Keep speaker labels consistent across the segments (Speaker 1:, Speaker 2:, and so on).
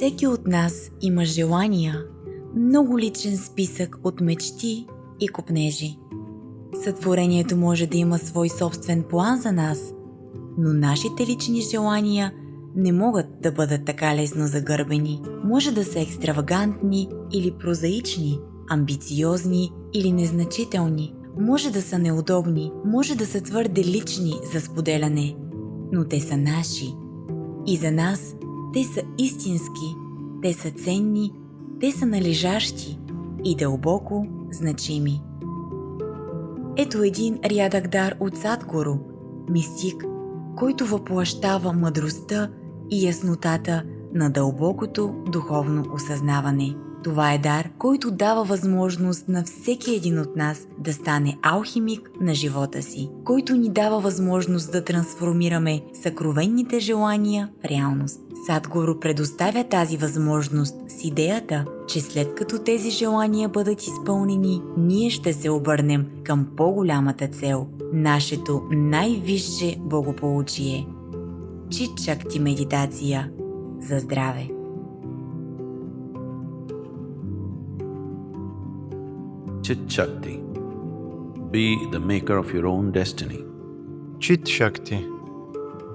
Speaker 1: Всеки от нас има желания, много личен списък от мечти и копнежи. Сътворението може да има свой собствен план за нас, но нашите лични желания не могат да бъдат така лесно загърбени. Може да са екстравагантни или прозаични, амбициозни или незначителни. Може да са неудобни, може да са твърде лични за споделяне, но те са наши. И за нас те са истински, те са ценни, те са належащи и дълбоко значими. Ето един рядък дар от Садгуру, мистик, който въплъщава мъдростта и яснотата на дълбокото духовно осъзнаване. Това е дар, който дава възможност на всеки един от нас да стане алхимик на живота си, който ни дава възможност да трансформираме съкровенните желания в реалност. Садгуру предоставя тази възможност с идеята, че след като тези желания бъдат изпълнени, ние ще се обърнем към по-голямата цел – нашето най-висше благополучие. Чит Шакти медитация за здраве.
Speaker 2: Chit Shakti. Be the maker of your own destiny.
Speaker 3: Чит Шакти.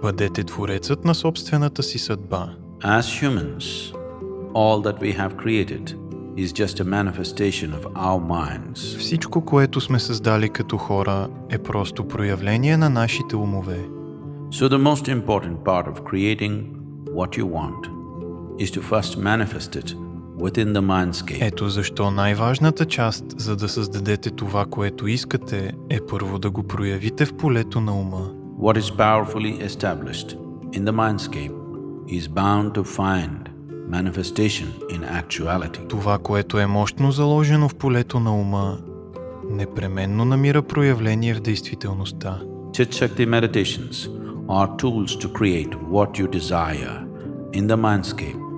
Speaker 3: Бъдете творецът на собствената си съдба.
Speaker 2: As humans, all that we have created is just a manifestation of our minds.
Speaker 3: Всичко, което сме създали като хора, е просто проявление на нашите умове.
Speaker 2: So the most important part of creating what you want is to first manifest it within the mindscape.
Speaker 3: Ето защо най-важната част, за да създадете това, което искате, е първо да го проявите в полето на ума.
Speaker 2: What is powerfully established in the mindscape is bound to find manifestation in actuality.
Speaker 3: Това, което е мощно заложено в полето на ума, непременно намира проявление в действителността.
Speaker 2: Chit Shakti meditations are tools to create what you desire in the mindscape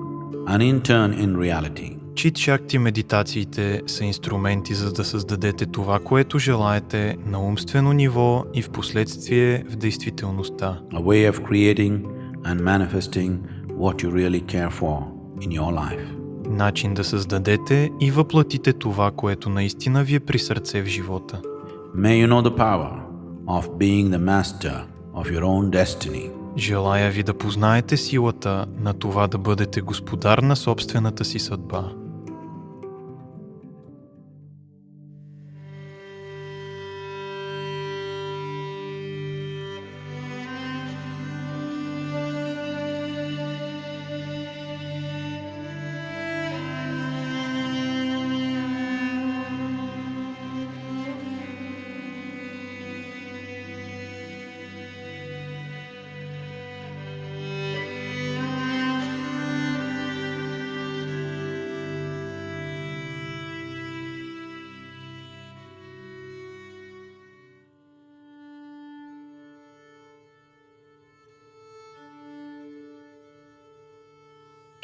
Speaker 2: and in turn in reality.
Speaker 3: Чит Шакти медитациите са инструменти, за да създадете това, което желаете на умствено ниво и в последствие в действителността.
Speaker 2: A way of creating and manifesting what you really care for in your life.
Speaker 3: Начин да създадете и въплатите това, което наистина ви е при сърце в живота.
Speaker 2: May you know the power of being the master of your own destiny.
Speaker 3: Желая ви да познаете силата на това да бъдете господар на собствената си съдба.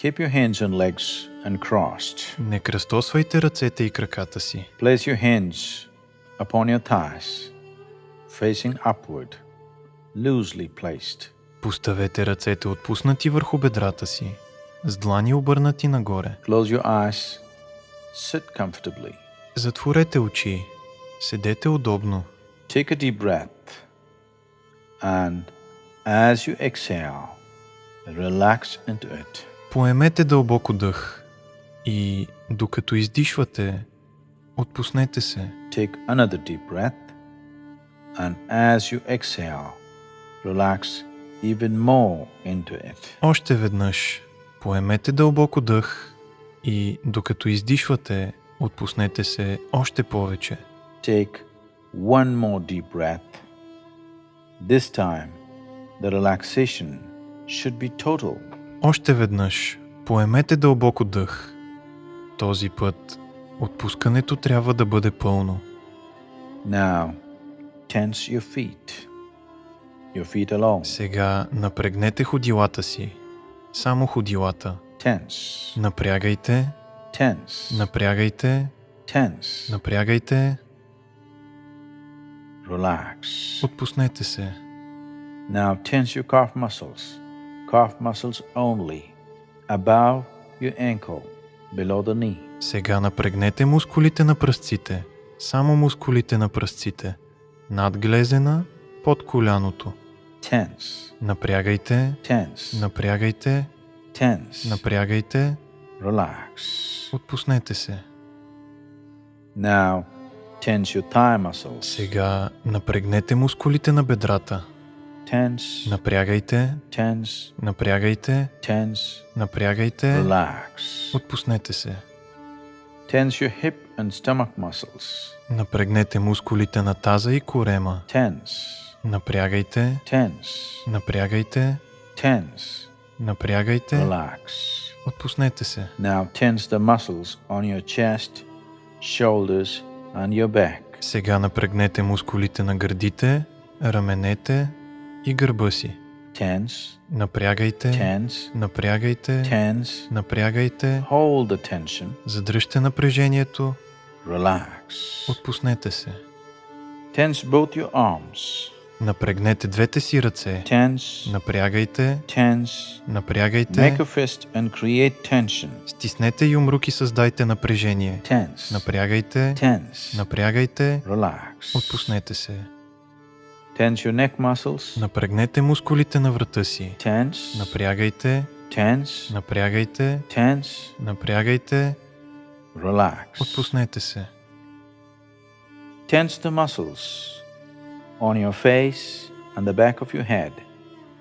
Speaker 4: Keep your hands and legs uncrossed.
Speaker 3: Не кръстосвайте ръцете и краката си.
Speaker 4: Place your hands upon your thighs, facing upward, loosely placed.
Speaker 3: Поставете ръцете отпуснати върху бедрата си, с длани обърнати нагоре.
Speaker 4: Close your eyes. Sit comfortably.
Speaker 3: Затворете очи, седете удобно.
Speaker 4: Take a deep breath, and as you exhale, relax into it.
Speaker 3: Поемете дълбоко дъх и докато издишвате, отпуснете се.
Speaker 4: Take another deep breath, and as you exhale, relax even more into it.
Speaker 3: Още веднъж поемете дълбоко дъх и докато издишвате, отпуснете се още повече.
Speaker 4: Take one more deep breath. This time, the relaxation should be total.
Speaker 3: Още веднъж поемете дълбоко дъх. Този път отпускането трябва да бъде пълно.
Speaker 4: Now, tense your feet alone.
Speaker 3: Сега напрегнете ходилата си. Само ходилата.
Speaker 4: Tense,
Speaker 3: Напрягайте,
Speaker 4: tense,
Speaker 3: напрягайте,
Speaker 4: tense.
Speaker 3: напрягайте.
Speaker 4: Relax.
Speaker 3: Отпуснете се.
Speaker 4: Now tense your calf muscles only, above your ankle, below the knee.
Speaker 3: Сега напрегнете мускулите на пръстците, само мускулите на пръстците, над глезена, под коляното.
Speaker 4: Tense,
Speaker 3: Напрягайте,
Speaker 4: tense,
Speaker 3: напрягайте,
Speaker 4: tense.
Speaker 3: напрягайте,
Speaker 4: Relax.
Speaker 3: отпуснете се.
Speaker 4: Now, tense your thigh muscles.
Speaker 3: Сега напрегнете мускулите на бедрата.
Speaker 4: Tense,
Speaker 3: Напрягайте,
Speaker 4: tense,
Speaker 3: напрягайте,
Speaker 4: tense.
Speaker 3: напрягайте,
Speaker 4: Relax.
Speaker 3: отпуснете се.
Speaker 4: Tense your hip and stomach muscles.
Speaker 3: Напрегнете мускулите на таза и корема.
Speaker 4: Tense,
Speaker 3: Напрягайте,
Speaker 4: tense,
Speaker 3: напрягайте,
Speaker 4: tense.
Speaker 3: напрягайте,
Speaker 4: Relax.
Speaker 3: отпуснете се.
Speaker 4: Now tense the muscles on your chest, shoulders, and your back.
Speaker 3: Сега напрегнете мускулите на гърдите, раменете и гърба си.
Speaker 4: Tense,
Speaker 3: Напрягайте,
Speaker 4: tense,
Speaker 3: напрягайте,
Speaker 4: tense.
Speaker 3: напрягайте,
Speaker 4: Hold the tension.
Speaker 3: задръжте напрежението,
Speaker 4: Relax.
Speaker 3: отпуснете се.
Speaker 4: Tense both your arms.
Speaker 3: Напрегнете двете си ръце,
Speaker 4: Tense,
Speaker 3: напрягайте,
Speaker 4: tense.
Speaker 3: напрягайте,
Speaker 4: Make a fist and create tension.
Speaker 3: стиснете юмрук и създайте напрежение.
Speaker 4: Tense,
Speaker 3: Напрягайте,
Speaker 4: tense.
Speaker 3: напрягайте,
Speaker 4: Relax.
Speaker 3: отпуснете се.
Speaker 4: Tense your neck muscles.
Speaker 3: Напрегнете мускулите на врата си.
Speaker 4: Tense,
Speaker 3: Напрягайте,
Speaker 4: tense,
Speaker 3: напрягайте,
Speaker 4: tense.
Speaker 3: напрягайте,
Speaker 4: Relax.
Speaker 3: отпуснете се.
Speaker 4: Tense the muscles on your face and the back of your head.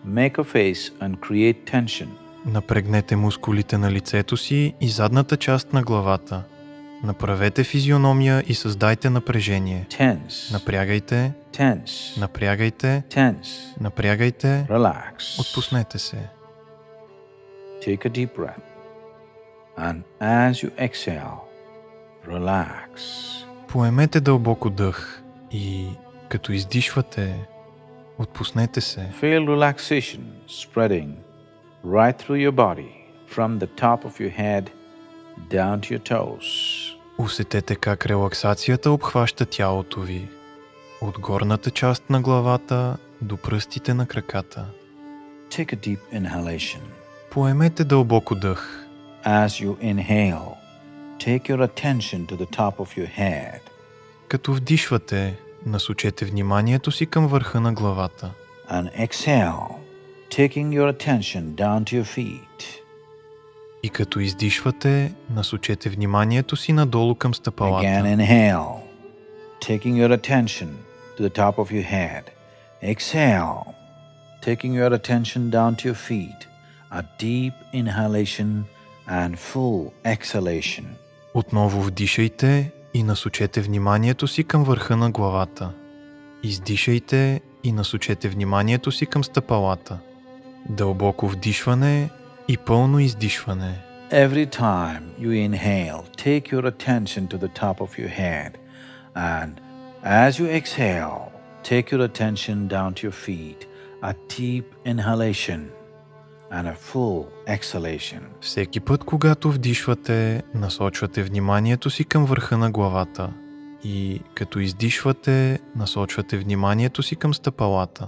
Speaker 4: Make a face and create tension.
Speaker 3: Напрегнете мускулите на лицето си и задната част на главата. Направете физиономия и създайте напрежение.
Speaker 4: Tense,
Speaker 3: Напрягайте,
Speaker 4: tense,
Speaker 3: напрягайте,
Speaker 4: tense.
Speaker 3: напрягайте,
Speaker 4: Relax.
Speaker 3: отпуснете се.
Speaker 4: Take a deep breath. And as you exhale, relax.
Speaker 3: Поемете дълбоко дъх и като издишвате, отпуснете се.
Speaker 4: Feel relaxation spreading right through your body, from the top of your head down to your toes.
Speaker 3: Усетете как релаксацията обхваща тялото ви. От горната част на главата до пръстите на краката.
Speaker 4: Take a deep inhalation.
Speaker 3: Поемете дълбоко дъх.
Speaker 4: As you inhale, take your attention to the top of your head.
Speaker 3: Като вдишвате, насочете вниманието си към върха на главата.
Speaker 4: And exhale, taking your attention down to your feet.
Speaker 3: И като издишвате, насочете вниманието си надолу към стъпалата.
Speaker 4: Again inhale, taking your attention to the top of your head. Exhale, taking your attention down to your feet. A deep inhalation and full exhalation.
Speaker 3: Отново вдишайте и насочете вниманието си към върха на главата. Издишайте и насочете вниманието си към стъпалата. Дълбоко вдишване и пълно издишване.
Speaker 4: Every time you inhale, take your attention to the top of your head. And as you exhale, take your attention down to your feet. A deep inhalation and a full exhalation.
Speaker 3: Всеки път, когато вдишвате, насочвате вниманието си към върха на главата. И като издишвате, насочвате вниманието си към стъпалата.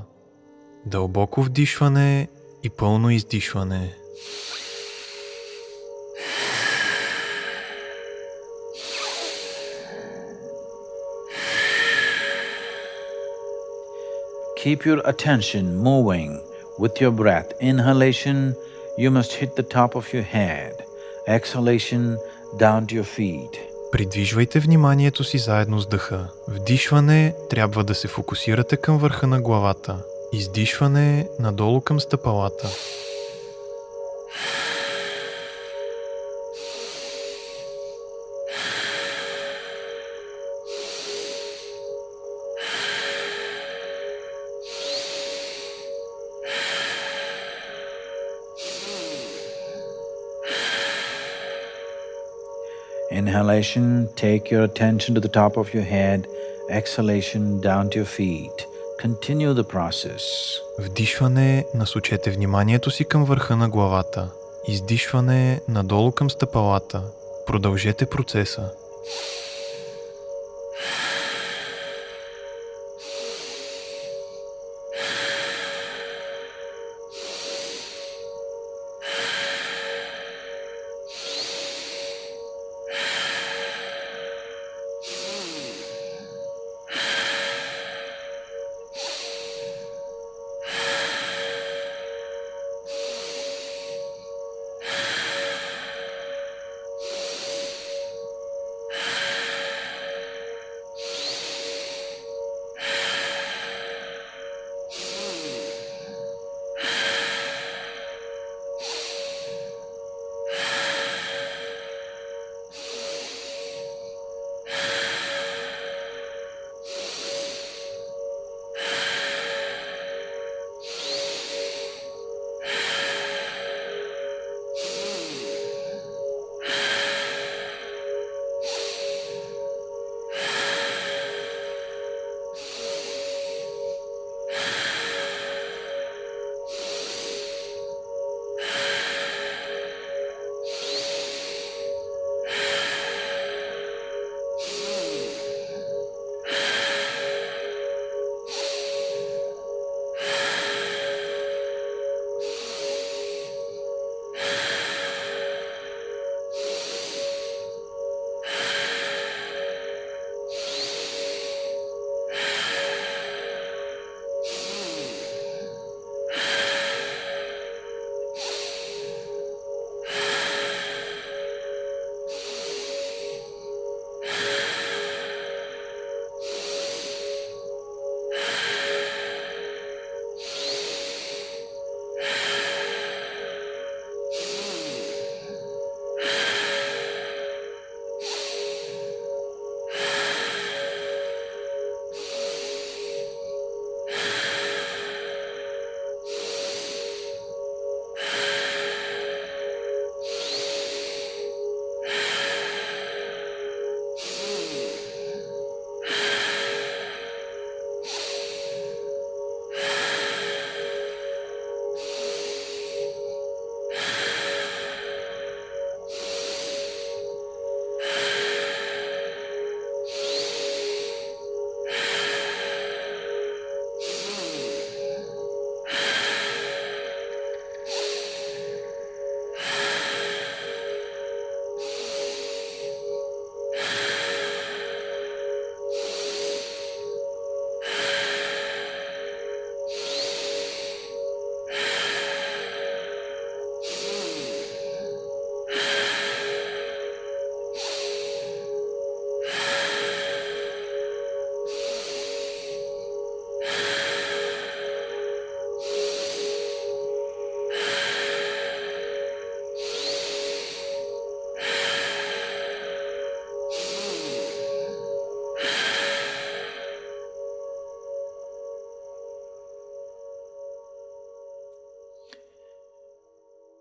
Speaker 3: Дълбоко вдишване и пълно издишване.
Speaker 4: Keep your attention moving with your breath. Inhalation, you must hit the top of your head. Exhalation, down to your feet.
Speaker 3: Придвижвайте вниманието си заедно с дъха. Вдишване трябва да се фокусирате към върха на главата. Издишване надолу към стъпалата.
Speaker 4: Inhalation, take your attention to the top of your head. Exhalation, down to your feet. Continue the process.
Speaker 3: Вдишване, насочете вниманието си към върха на главата. Издишване надолу към стъпалата. Продължете процеса.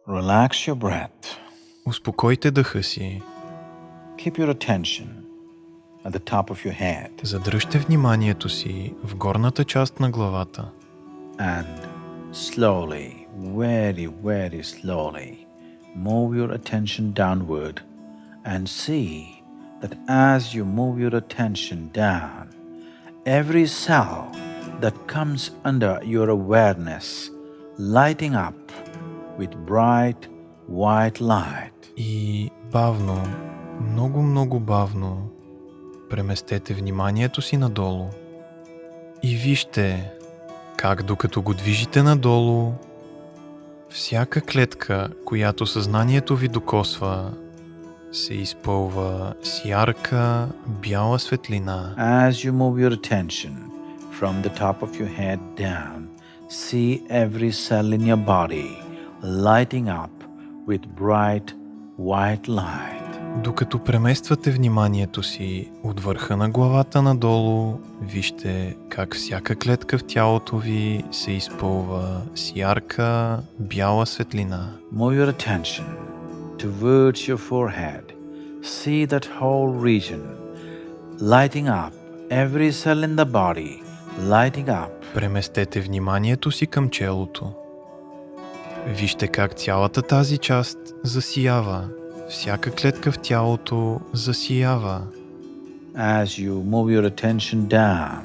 Speaker 4: Relax your breath.
Speaker 3: Успокойте дъха си.
Speaker 4: Keep your attention at the top of your head
Speaker 3: Задръжте вниманието си в горната част на главата.
Speaker 4: and slowly, very, very slowly, move your attention downward and see that as you move your attention down, every cell that comes under your awareness lighting up with bright white light.
Speaker 3: И бавно, много бавно, преместете вниманието си надолу. И вижте как докато го движите надолу, всяка клетка, която съзнанието ви докосва, се изпълва с ярка, бяла светлина.
Speaker 4: As you move your attention from the top of your head down, see every cell in your body lighting up with bright white light.
Speaker 3: Докато премествате вниманието си от върха на главата надолу, вижте как всяка клетка в тялото ви се изпълва с ярка, бяла светлина.
Speaker 4: Move your attention towards your forehead. See that whole region lighting up, every cell in the body lighting up.
Speaker 3: Преместете вниманието си към челото. Вижте как цялата тази част засиява. Всяка клетка в тялото засиява.
Speaker 4: As you move your attention down,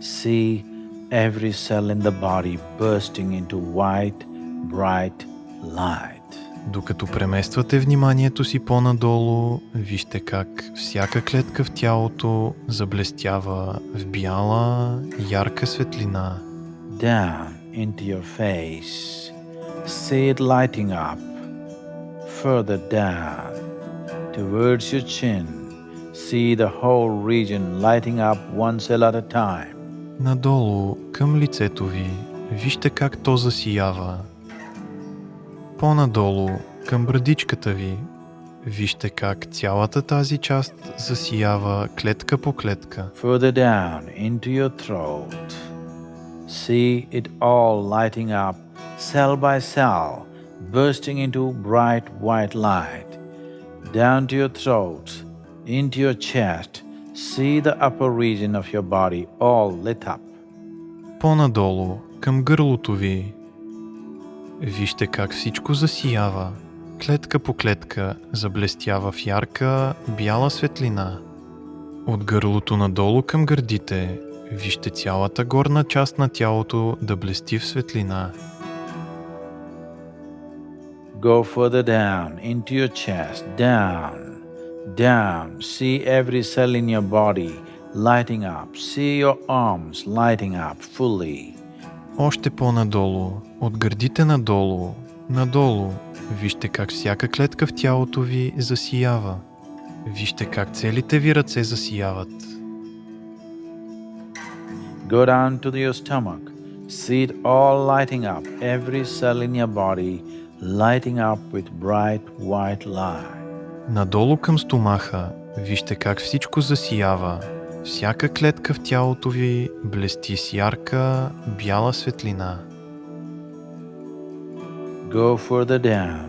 Speaker 4: see every cell in the body bursting into white, bright light.
Speaker 3: Докато премествате вниманието си по-надолу, вижте как всяка клетка в тялото заблестява в бяла, ярка светлина.
Speaker 4: Down into your face, see it lighting up. Further down, towards your chin, see the whole region lighting up one cell at a time.
Speaker 3: Надолу, към лицето ви, вижте как то засиява. По-надолу, към брадичката ви, вижте как цялата тази част засиява клетка по клетка.
Speaker 4: Further down into your throat, see it all lighting up, cell by cell, bursting into bright white light. Down to your throat, into your chest, see the upper region of your body all lit up.
Speaker 3: По-надолу, към гърлото ви, вижте как всичко засиява. Клетка по клетка заблестява в ярка, бяла светлина. От гърлото надолу към гърдите, вижте цялата горна част на тялото да блести в светлина.
Speaker 4: Go further down into your chest, down, down. See every cell in your body lighting up. See your arms lighting up fully.
Speaker 3: Още по-надолу, от гърдите надолу, надолу, вижте как всяка клетка в тялото ви засиява. Вижте как целите ви ръце засияват.
Speaker 4: Go down to your stomach. See it all lighting up. Every cell in your body lighting up with bright white light.
Speaker 3: Надолу към стомаха, вижте как всичко засиява. Всяка клетка в тялото ви блести с ярка, бяла светлина.
Speaker 4: Go further down,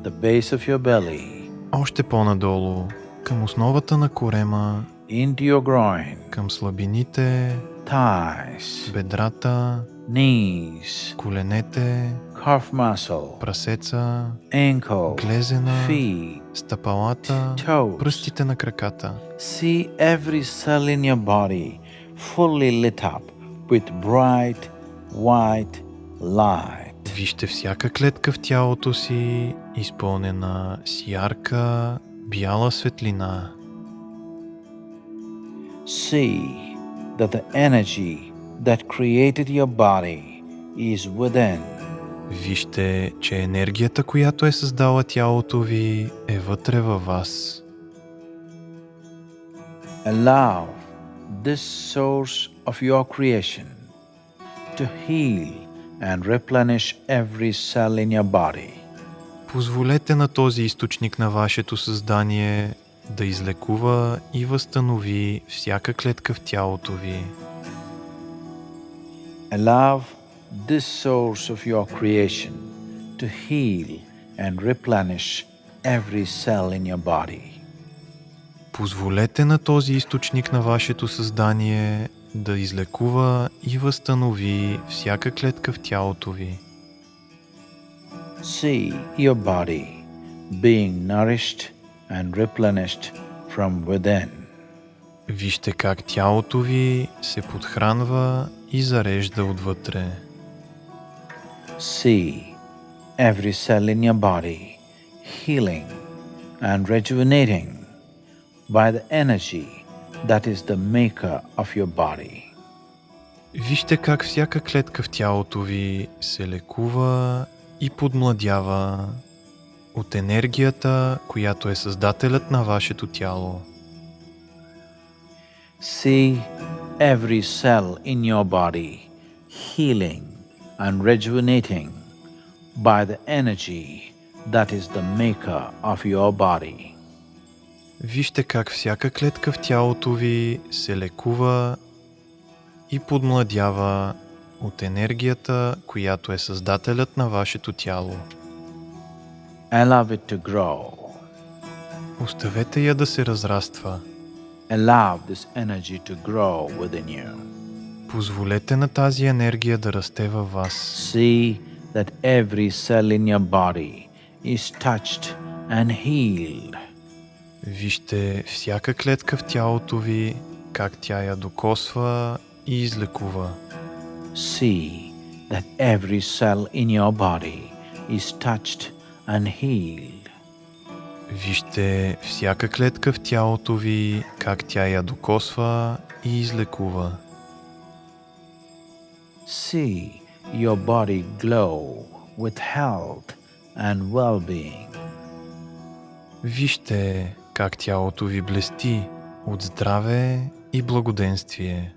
Speaker 4: the base of your belly,
Speaker 3: Още по-надолу, към основата на корема,
Speaker 4: into your groin,
Speaker 3: към слабините,
Speaker 4: thighs,
Speaker 3: бедрата,
Speaker 4: knees,
Speaker 3: коленете,
Speaker 4: calf muscle,
Speaker 3: прасеца,
Speaker 4: ankle,
Speaker 3: глезена,
Speaker 4: feet,
Speaker 3: стъпалата,
Speaker 4: toes.
Speaker 3: пръстите на краката.
Speaker 4: See every cell in your body fully lit up with bright white light.
Speaker 3: Вижте всяка клетка в тялото си, изпълнена с ярка, бяла светлина.
Speaker 4: See that the energy that created your body is within.
Speaker 3: Вижте, че енергията, която е създала тялото ви, е вътре във вас.
Speaker 4: Allow this source of your creation to heal and replenish every cell in your body.
Speaker 3: Позволете на този източник на вашето създание да излекува и възстанови всяка клетка в тялото ви.
Speaker 4: Allow this source of your creation to heal and replenish every cell in your body.
Speaker 3: Позволете на този източник на вашето създание да излекува и възстанови всяка клетка в тялото ви.
Speaker 4: See your body being nourished and replenished from within.
Speaker 3: Вижте как тялото ви се подхранва и зарежда отвътре.
Speaker 4: See every cell in your body healing and rejuvenating by the energy that is the maker of your body.
Speaker 3: Вижте как всяка клетка в тялото ви се лекува и подмладява от енергията, която е създателят на вашето тяло.
Speaker 4: See every cell in your body healing and rejuvenating by the energy that is the maker of your body.
Speaker 3: Вижте как всяка клетка в тялото ви се лекува и подмладява от енергията, която е създателят на вашето тяло.
Speaker 4: Allow it to grow.
Speaker 3: Оставете я да се разраства.
Speaker 4: Allow this energy to grow within you.
Speaker 3: Позволете на тази енергия да расте във вас.
Speaker 4: See that every cell in your body is touched and healed.
Speaker 3: Вижте всяка клетка в тялото ви, как тя я докосва и излекува.
Speaker 4: See that every cell in your body is touched and healed.
Speaker 3: Вижте всяка клетка в тялото ви, как тя я докосва и излекува.
Speaker 4: See your body glow with health and well-being.
Speaker 3: Вижте как тялото ви блести от здраве и благоденствие.